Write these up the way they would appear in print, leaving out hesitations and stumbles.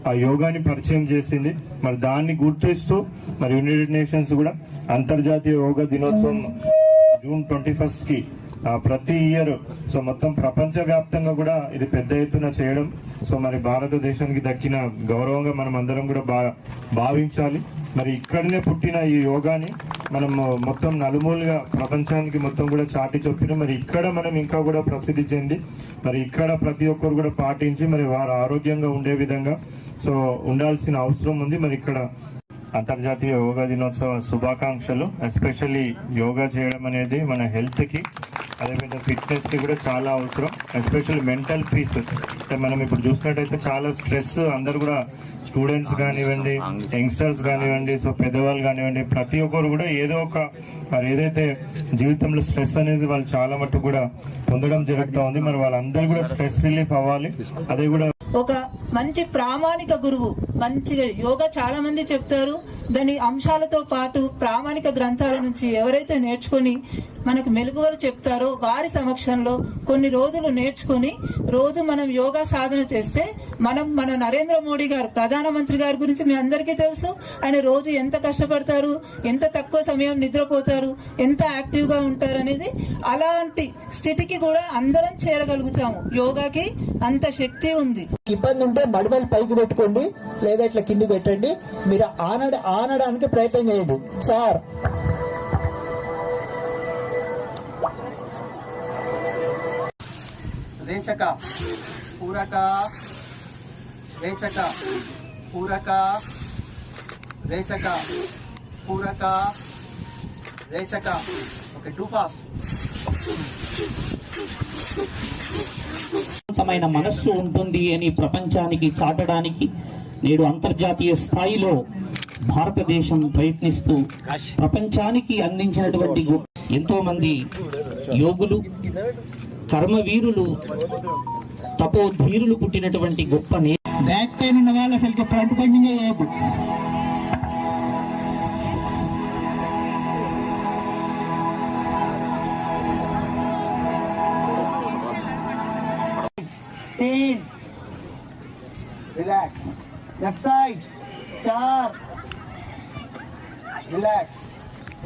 ఆ యోగాని పరిచయం చేసింది. మరి దాన్ని గుర్తిస్తూ మరి యునైటెడ్ నేషన్స్ కూడా అంతర్జాతీయ యోగా దినోత్సవం జూన్ 21కి ప్రతి ఇయర్ సో మొత్తం ప్రపంచవ్యాప్తంగా కూడా ఇది పెద్ద ఎత్తున చేయడం సో మరి భారతదేశానికి దక్కిన గౌరవంగా మనం అందరం కూడా భావించాలి. మరి ఇక్కడనే పుట్టిన ఈ యోగాని మనం మొత్తం నలుమూలుగా ప్రపంచానికి మొత్తం కూడా చాటి చొప్పిన మరి ఇక్కడ మనం ఇంకా కూడా ప్రసిద్ధి చెంది మరి ఇక్కడ ప్రతి ఒక్కరు కూడా పాటించి మరి వారు ఆరోగ్యంగా ఉండే విధంగా సో ఉండాల్సిన అవసరం ఉంది. మరి ఇక్కడ అంతర్జాతీయ యోగా దినోత్సవ శుభాకాంక్షలు. ఎస్పెషల్లీ యోగా చేయడం అనేది మన హెల్త్కి అదేవిధంగా ఫిట్నెస్కి కూడా చాలా అవసరం. Especially mental peace. అంటే మనం ఇప్పుడు చూసినట్టయితే చాలా స్ట్రెస్ అందరు కూడా స్టూడెంట్స్ కానివ్వండి, యంగ్స్టర్స్ కానివ్వండి, సో పెద్దవాళ్ళు కానివ్వండి, ప్రతి ఒక్కరు కూడా ఏదో ఒక మరి ఏదైతే జీవితంలో స్ట్రెస్ అనేది వాళ్ళు చాలా మటుకు కూడా పొందడం జరుగుతూ ఉంది. మరి వాళ్ళందరూ కూడా స్ట్రెస్ రిలీఫ్ అవ్వాలి. అదే కూడా ఒక మంచి ప్రామాణిక గురువు మంచిగా యోగా చాలా మంది చెప్తారు. దాని అంశాలతో పాటు ప్రామాణిక గ్రంథాల నుంచి ఎవరైతే నేర్చుకుని మనకు మెలకువలు చెప్తారో వారి సమక్షంలో కొన్ని రోజులు నేర్చుకుని రోజు మనం యోగా సాధన చేస్తే మన నరేంద్ర మోడీ గారు ప్రధానమంత్రి గారి గురించి మీ అందరికీ తెలుసు. ఆయన రోజు ఎంత కష్టపడతారు, ఎంత తక్కువ సమయం నిద్రపోతారు, ఎంత యాక్టివ్ గా ఉంటారు అనేది. అలాంటి స్థితికి కూడా అందరం చేరగలుగుతాము. యోగాకి అంత శక్తి ఉంది. ఇబ్బంది ఉంటే మడిమలు పైకి పెట్టుకోండి, లేదా ఇట్లా కింది పెట్టండి. మీరు ఆనడానికి ప్రయత్నం చేయండి. సార్ రేచక పూరక రేచక పూరక రేచక పూరక రేచక. Okay, too fast. మనస్సు ఉంటుంది అని ప్రపంచానికి చాటడానికి నేడు అంతర్జాతీయ స్థాయిలో భారతదేశం ప్రయత్నిస్తూ ప్రపంచానికి అందించినటువంటి ఎంతో మంది యోగులు, కర్మవీరులు, తపోధీరులు పుట్టినటువంటి గొప్ప బ్యాక్ పెయిన్ ఉన్న వాళ్ళు అసలు ఫ్రంట్ బెండింగ్ చేయదు. Relax. Left side 4. Relax.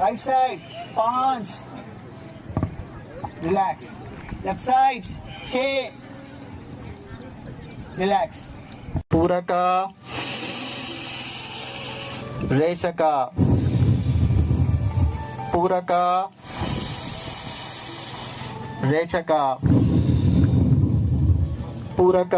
Right side 5. Relax. Left side 6. Relax. पूरक रेचक पूरक रेचक पूरक